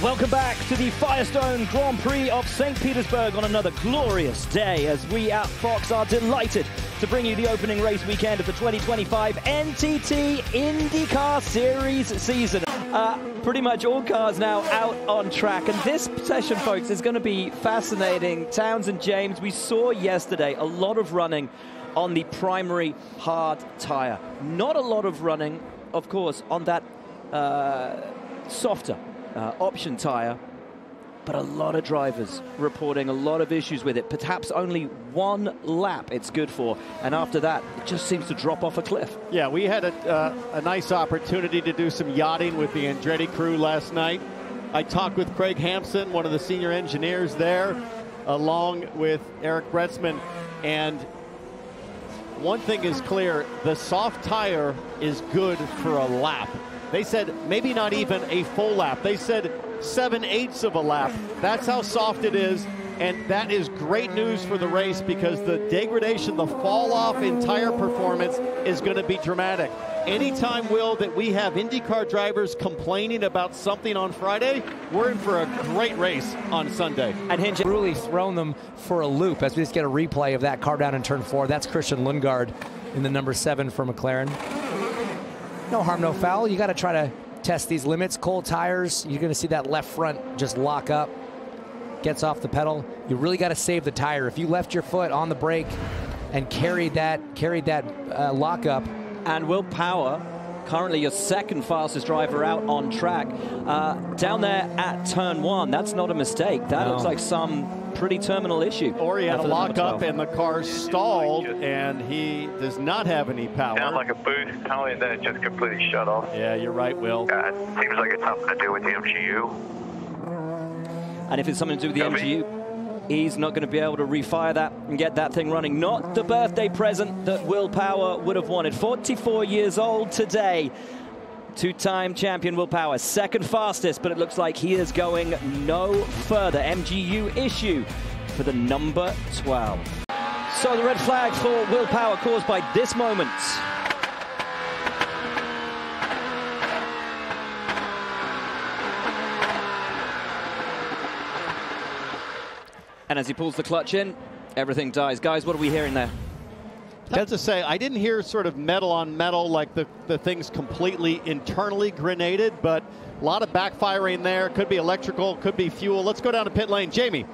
Welcome back to the Firestone Grand Prix of St. Petersburg on another glorious day as we at Fox are delighted to bring you the opening race weekend of the 2025 NTT INDYCAR Series season. Pretty much all cars now out on track, and this session, folks, is going to be fascinating. Townsend James, we saw yesterday a lot of running on the primary hard tire. Not a lot of running, of course, on that softer option tire, but a lot of drivers reporting a lot of issues with it. Perhaps only one lap it's good for, and after that it just seems to drop off a cliff. Yeah, we had a nice opportunity to do some yachting with the Andretti crew last night. I talked with Craig Hampson, one of the senior engineers there, along with Eric Bretzman, and one thing is clear: the soft tire is good for a lap. They said maybe not even a full lap. They said 7/8 of a lap. That's how soft it is, and that is great news for the race because the degradation, the fall off in tire performance is going to be dramatic. Anytime, Will, that we have IndyCar drivers complaining about something on Friday, we're in for a great race on Sunday. And Hinch really thrown them for a loop as we just get a replay of that car down in turn 4. That's Christian Lundgaard in the number 7 for McLaren. No harm, no foul. You got to try to test these limits. Cold tires, you're going to see that left front just lock up, gets off the pedal. You really got to save the tire. If you left your foot on the brake and carried that lockup. And Will Power, currently your second fastest driver out on track, down there at turn 1. That's not a mistake. That looks like some pretty terminal issue. Or he had a lockup and the car stalled, and he does not have any power. Sounds like a boost, and then it just completely shut off. Yeah, you're right, Will. It seems like it's something to do with the MGU. And if it's something to do with the MGU, he's not going to be able to refire that and get that thing running. Not the birthday present that Will Power would have wanted. 44 years old today. Two-time champion Will Power, second fastest, but it looks like he is going no further. MGU issue for the number 12. So the red flag for Will Power caused by this moment. And as he pulls the clutch in, everything dies. Guys, what are we hearing there? I have to say, I didn't hear sort of metal on metal, like the thing's completely internally grenaded, but a lot of backfiring there. Could be electrical, could be fuel. Let's go down to pit lane. Jamie.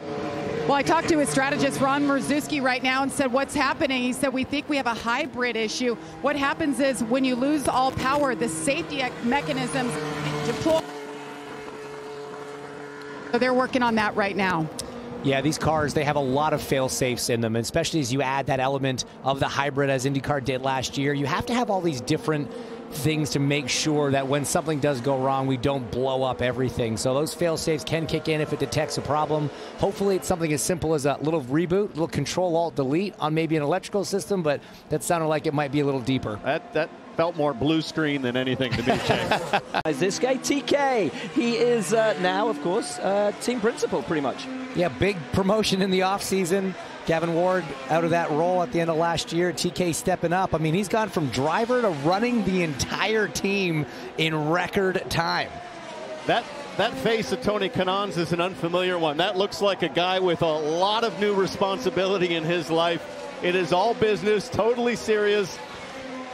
Well, I talked to his strategist, Ron Merzuski, right now and said, what's happening? He said, we think we have a hybrid issue. What happens is when you lose all power, the safety mechanisms deploy. So they're working on that right now. Yeah, these cars, they have a lot of fail-safes in them, especially as you add that element of the hybrid as IndyCar did last year. You have to have all these different things to make sure that when something does go wrong, we don't blow up everything. So those fail-safes can kick in if it detects a problem. Hopefully it's something as simple as a little reboot, little Control-Alt-Delete on maybe an electrical system, but that sounded like it might be a little deeper. That felt more blue screen than anything to me, Chase. This guy, TK, he is now, of course, team principal, pretty much. Yeah, big promotion in the offseason. Gavin Ward out of that role at the end of last year. TK stepping up. I mean, he's gone from driver to running the entire team in record time. That face of Tony Kanon's is an unfamiliar one. That looks like a guy with a lot of new responsibility in his life. It is all business, totally serious.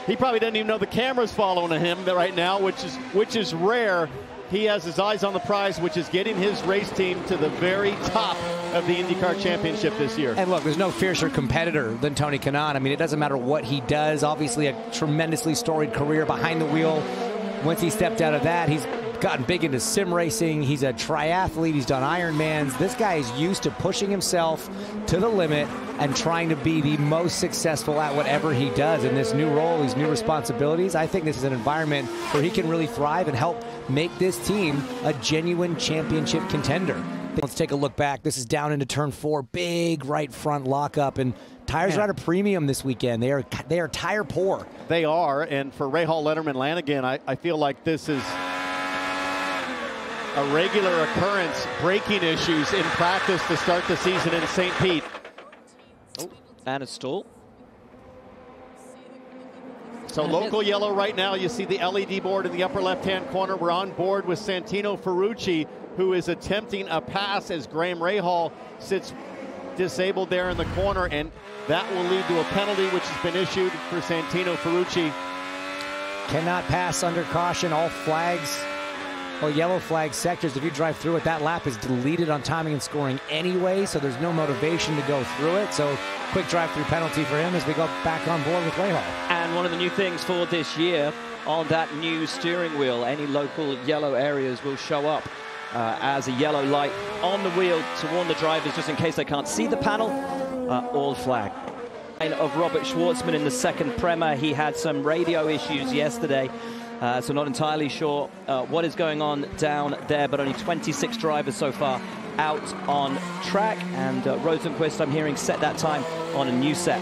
He probably doesn't even know the camera's following him right now, which is rare. He has his eyes on the prize, which is getting his race team to the very top of the IndyCar Championship this year. And look, there's no fiercer competitor than Tony Kanaan. I mean, it doesn't matter what he does. Obviously, a tremendously storied career behind the wheel. Once he stepped out of that, he's gotten big into sim racing. He's a triathlete. He's done Ironmans. This guy is used to pushing himself to the limit and trying to be the most successful at whatever he does in this new role, these new responsibilities. I think this is an environment where he can really thrive and help make this team a genuine championship contender. Let's take a look back. This is down into turn 4, big right front lockup, and tires are at a premium this weekend. They are tire poor. They are, and for Rahal, Letterman, Lanigan, I feel like this is a regular occurrence, braking issues in practice to start the season in St. Pete. Oh, and a stall. So local yellow right now. You see the LED board in the upper left-hand corner. We're on board with Santino Ferrucci. who is attempting a pass as Graham Rahal sits disabled there in the corner, and that will lead to a penalty which has been issued for Santino Ferrucci. Cannot pass under caution. All flags or yellow flag sectors, if you drive through it, that lap is deleted on timing and scoring anyway, so there's no motivation to go through it. So quick drive-through penalty for him as we go back on board with Rahal. And one of the new things for this year on that new steering wheel, any local yellow areas will show up as a yellow light on the wheel to warn the drivers just in case they can't see the panel. All flag. Of Robert Schwartzman in the second Prema. He had some radio issues yesterday, so not entirely sure what is going on down there, but only 26 drivers so far out on track, and Rosenqvist, I'm hearing, set that time on a new set.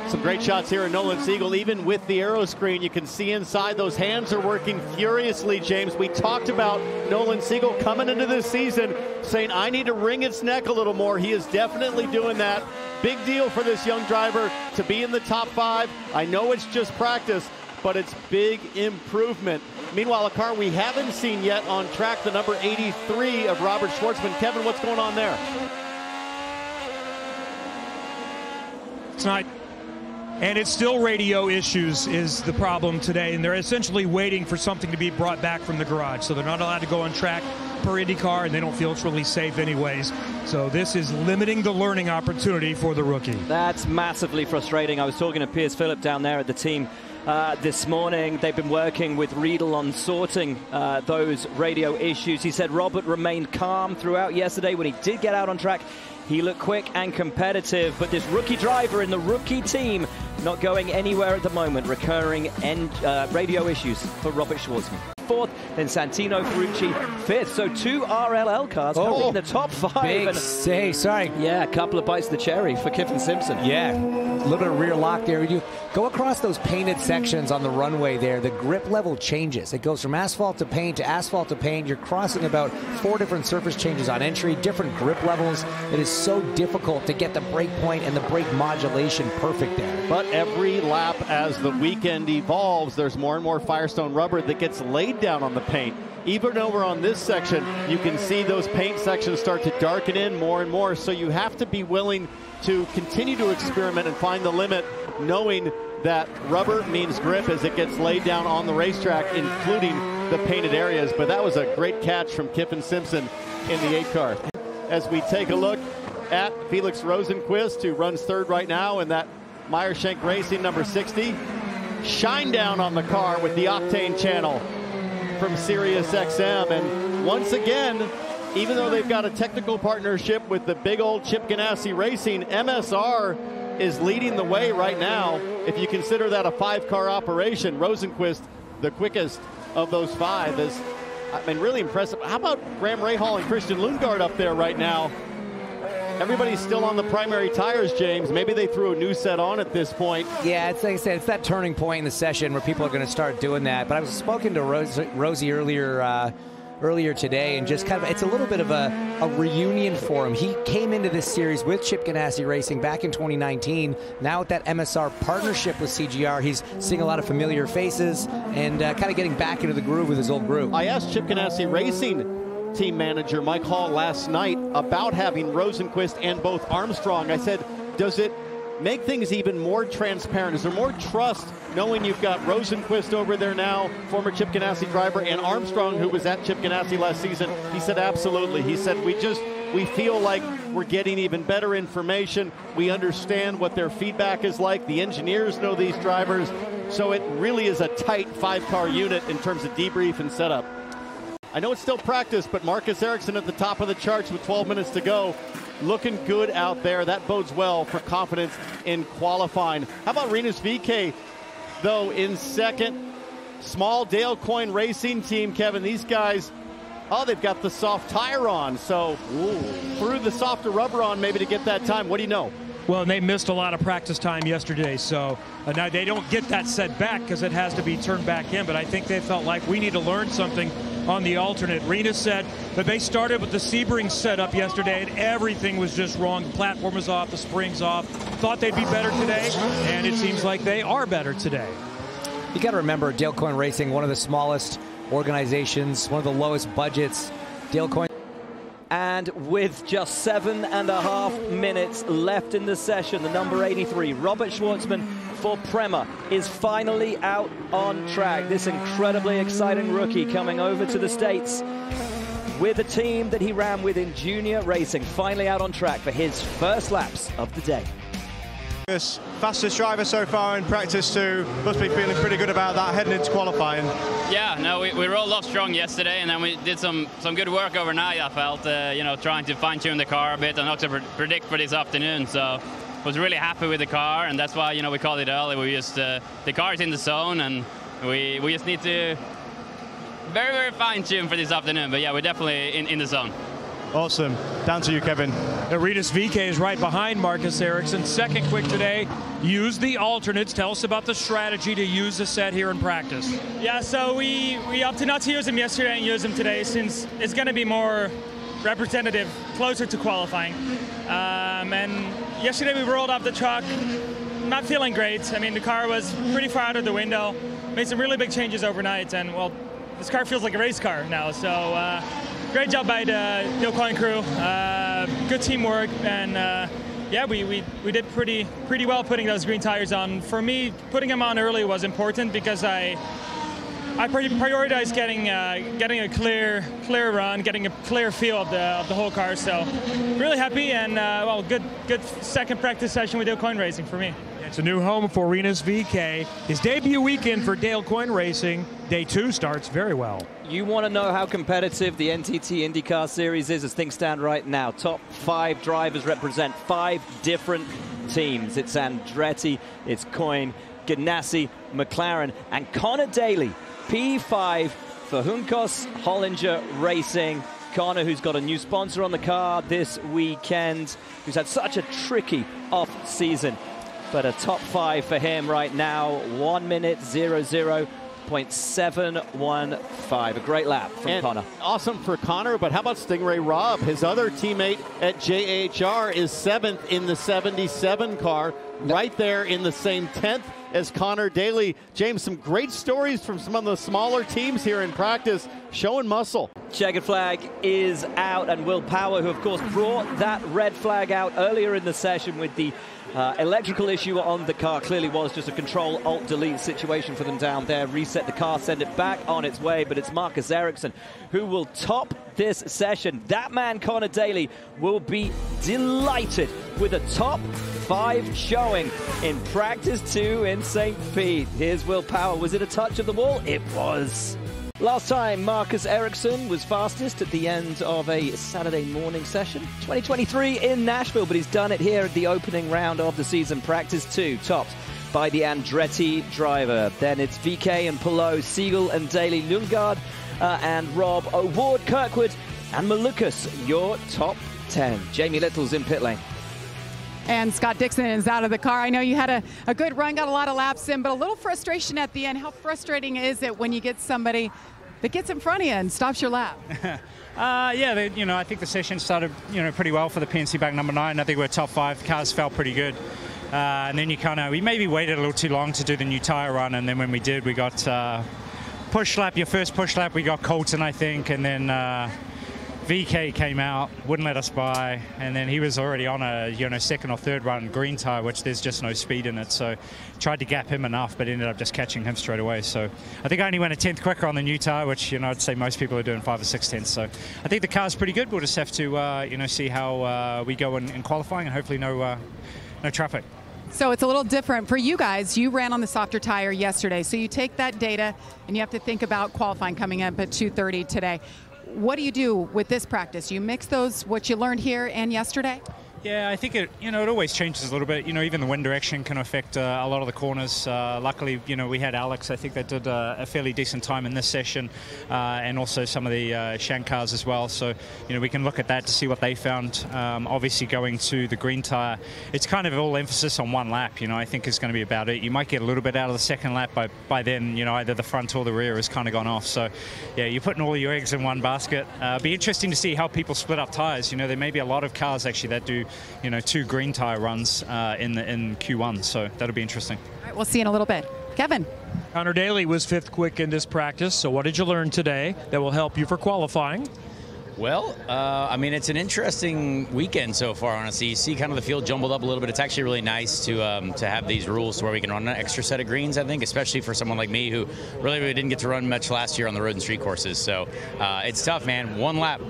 Some great shots here in Nolan Siegel. Even with the aero screen, you can see inside. Those hands are working furiously, James. We talked about Nolan Siegel coming into this season saying, I need to wring its neck a little more. He is definitely doing that. Big deal for this young driver to be in the top 5. I know it's just practice, but it's big improvement. Meanwhile, a car we haven't seen yet on track, the number 83 of Robert Schwartzman. Kevin, what's going on there? It's not. And it's still radio issues is the problem today, and they're essentially waiting for something to be brought back from the garage. So they're not allowed to go on track per IndyCar, and they don't feel it's really safe anyways. So this is limiting the learning opportunity for the rookie. That's massively frustrating. I was talking to Piers Phillip down there at the team this morning. They've been working with Riedel on sorting those radio issues. He said Robert remained calm throughout yesterday. When he did get out on track, he looked quick and competitive, but this rookie driver in the rookie team not going anywhere at the moment. Recurring radio issues for Robert Schwartzman. 4th, then Santino Ferrucci 5th. So 2 RLL cars in the top 5. Big save, sorry. Yeah, a couple of bites of the cherry for Kiffin Simpson. Yeah, a little bit of rear lock there. You go across those painted sections on the runway there, the grip level changes. It goes from asphalt to paint to asphalt to paint. You're crossing about 4 different surface changes on entry, different grip levels. It is so difficult to get the brake point and the brake modulation perfect there. But every lap as the weekend evolves, there's more and more Firestone rubber that gets laid down on the paint. Even over on this section, you can see those paint sections start to darken in more and more. So you have to be willing to continue to experiment and find the limit, knowing that rubber means grip as it gets laid down on the racetrack, including the painted areas. But that was a great catch from Kiffin Simpson in the 8 car. As we take a look at Felix Rosenqvist, who runs 3rd right now, and that Meyershank Racing number 60. Shine down on the car with the Octane channel from Sirius XM. And once again, even though they've got a technical partnership with the big old Chip Ganassi Racing, MSR is leading the way right now. If you consider that a 5-car operation, Rosenqvist, the quickest of those 5, is, I mean, really impressive. How about Graham Rahal and Christian Lundgaard up there right now? Everybody's still on the primary tires, James. Maybe they threw a new set on at this point. Yeah, it's like I said, it's that turning point in the session where people are going to start doing that. But I was spoken to Rosie earlier today, and just kind of, it's a little bit of a reunion for him. He came into this series with Chip Ganassi Racing back in 2019. Now with that MSR partnership with CGR, he's seeing a lot of familiar faces and kind of getting back into the groove with his old group. I asked Chip Ganassi Racing team manager Mike Hall last night about having Rosenqvist and both Armstrong. I said, does it make things even more transparent? Is there more trust knowing you've got Rosenqvist over there now, former Chip Ganassi driver, and Armstrong, who was at Chip Ganassi last season? He said, absolutely. He said, we feel like we're getting even better information. We understand what their feedback is like. The engineers know these drivers. So it really is a tight 5-car unit in terms of debrief and setup. I know it's still practice, but Marcus Ericsson at the top of the charts with 12 minutes to go. Looking good out there. That bodes well for confidence in qualifying. How about Rinus VeeKay, though, in 2nd? Small Dale Coyne Racing team, Kevin. These guys, they've got the soft tire on. So threw the softer rubber on maybe to get that time. What do you know? Well, they missed a lot of practice time yesterday, so now they don't get that set back because it has to be turned back in, but I think they felt like we need to learn something on the alternate. Rinus said that they started with the Sebring setup yesterday and everything was just wrong. The platform was off, the springs off. Thought they'd be better today, and it seems like they are better today. You got to remember, Dale Coyne Racing, one of the smallest organizations, one of the lowest budgets. Dale Coyne And with just 7.5 minutes left in the session, the number 83, Robert Schwartzman for Prema, is finally out on track. This incredibly exciting rookie coming over to the States with a team that he ran with in junior racing, finally out on track for his first laps of the day. Fastest driver so far in practice too. Must be feeling pretty good about that heading into qualifying. Yeah, no, we rolled off strong yesterday, and then we did some good work overnight. I felt, you know, trying to fine-tune the car a bit and also predict for this afternoon. So was really happy with the car, and that's why, you know, we called it early. We just the car is in the zone, and we just need to very fine-tune for this afternoon. But yeah, we're definitely in the zone. Awesome. Down to you, Kevin. Rinus VeeKay is right behind Marcus Ericsson. Second quick today. Use the alternates. Tell us about the strategy to use the set here in practice. Yeah, so we opted not to use them yesterday and use them today since it's going to be more representative, closer to qualifying. And yesterday we rolled off the truck, not feeling great. I mean, the car was pretty far out of the window. Made some really big changes overnight, and well, this car feels like a race car now. So great job by the Coin crew. Good teamwork, and yeah, we did pretty well putting those green tires on. For me, putting them on early was important because I prioritized getting a clear run, getting a clear feel of the whole car. So really happy, and well, good second practice session with Dale Coin Racing for me. It's a new home for Rinus VeeKay. His debut weekend for Dale Coin Racing. Day 2 starts very well. You want to know how competitive the NTT INDYCAR Series is as things stand right now. Top 5 drivers represent 5 different teams. It's Andretti, it's Coin, Ganassi, McLaren, and Connor Daly. P5 for Juncos Hollinger Racing. Connor, who's got a new sponsor on the car this weekend, who's had such a tricky off-season. But a top 5 for him right now, 1 minute 00.715. A great lap from Connor. Awesome for Connor, but how about Stingray Robb? His other teammate at JHR is 7th in the 77 car, right there in the same 10th as Connor Daly. James, some great stories from some of the smaller teams here in practice, showing muscle. Checkered flag is out, and Will Power, who of course brought that red flag out earlier in the session with the electrical issue on the car, clearly was just a Control-Alt-Delete situation for them down there. Reset the car, send it back on its way, but it's Marcus Ericsson who will top this session. That man, Connor Daly, will be delighted with a top 5 showing in practice 2 in St. Pete. Here's Will Power. Was it a touch of the wall? It was. Last time, Marcus Ericsson was fastest at the end of a Saturday morning session. 2023 in Nashville, but he's done it here at the opening round of the season. Practice 2, topped by the Andretti driver. Then it's VeeKay and Palou, Siegel and Daly, Lundgaard and Robb, O'Ward, Kirkwood and Malukas, your top 10. Jamie Little's in pit lane. And Scott Dixon is out of the car. I know you had a good run, got a lot of laps in, but a little frustration at the end. How frustrating is it when you get somebody that gets in front of you and stops your lap? Yeah, you know, I think the session started, you know, pretty well for the PNC bag number 9. I think we're top 5. Cars felt pretty good. And then we maybe waited a little too long to do the new tire run. And then when we did, we got push lap, your first push lap, we got Colton, I think. And then VeeKay came out, wouldn't let us by, and then he was already on a second or third run green tire, which there's just no speed in it. So tried to gap him enough, but ended up just catching him straight away. So I think I only went a 10th quicker on the new tire, which I'd say most people are doing 5 or 6 tenths. So I think the car's pretty good. We'll just have to see how we go in qualifying, and hopefully no traffic. So it's a little different for you guys. You ran on the softer tire yesterday, so you take that data and you have to think about qualifying coming up at 2:30 today. What do you do with this practice? You mix those, what you learned here and yesterday? Yeah, I think it always changes a little bit. Even the wind direction can affect a lot of the corners. Luckily, we had Alex, I think, that did a fairly decent time in this session, and also some of the Shank cars as well. So, we can look at that to see what they found. Obviously, going to the green tire, it's kind of all emphasis on one lap, I think is going to be about it. You might get a little bit out of the second lap, but by then, either the front or the rear has kind of gone off. So, yeah, you're putting all your eggs in one basket. Be interesting to see how people split up tires. There may be a lot of cars actually that do 2 green tire runs in Q1, so that'll be interesting. All right, we'll see in a little bit. Kevin. Connor Daly was 5th quick in this practice, so what did you learn today that will help you for qualifying? Well, I mean, it's an interesting weekend so far, honestly. You see kind of the field jumbled up a little bit. It's actually really nice to have these rules to where we can run an extra set of greens, I think, especially for someone like me who really didn't get to run much last year on the road and street courses. So it's tough, man. One lap.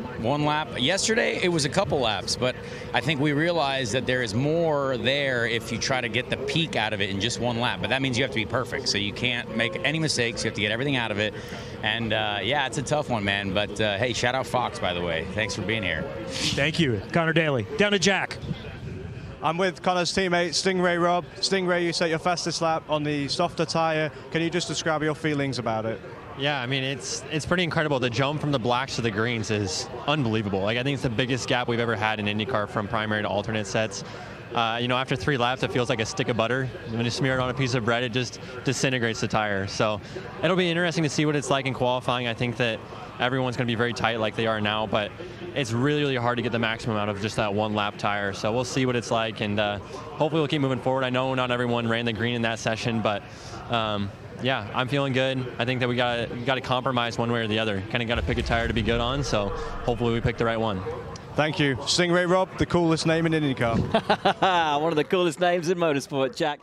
Yesterday, it was a couple laps, but I think we realized that there is more there if you try to get the peak out of it in just one lap. But that means you have to be perfect. So you can't make any mistakes. You have to get everything out of it. And, yeah, it's a tough one, man. But, hey, shout out Fox, by the way. Thanks for being here. Thank you, Connor Daly. Down to Jack. I'm with Connor's teammate, Stingray Rob. Stingray, you set your fastest lap on the softer tire. Can you just describe your feelings about it? Yeah, I mean, it's pretty incredible. The jump from the blacks to the greens is unbelievable. Like, I think it's the biggest gap we've ever had in IndyCar from primary to alternate sets. You know, after 3 laps, it feels like a stick of butter. When you smear it on a piece of bread, it just disintegrates the tire. So it'll be interesting to see what it's like in qualifying. I think that everyone's going to be very tight like they are now, but it's really, really hard to get the maximum out of just that 1 lap tire. So we'll see what it's like, and hopefully we'll keep moving forward. I know not everyone ran the green in that session, but yeah, I'm feeling good. I think that we got to compromise one way or the other. Kind of got to pick a tire to be good on, so hopefully we pick the right one. Thank you. Stingray Rob, the coolest name in IndyCar. One of the coolest names in motorsport, Jack.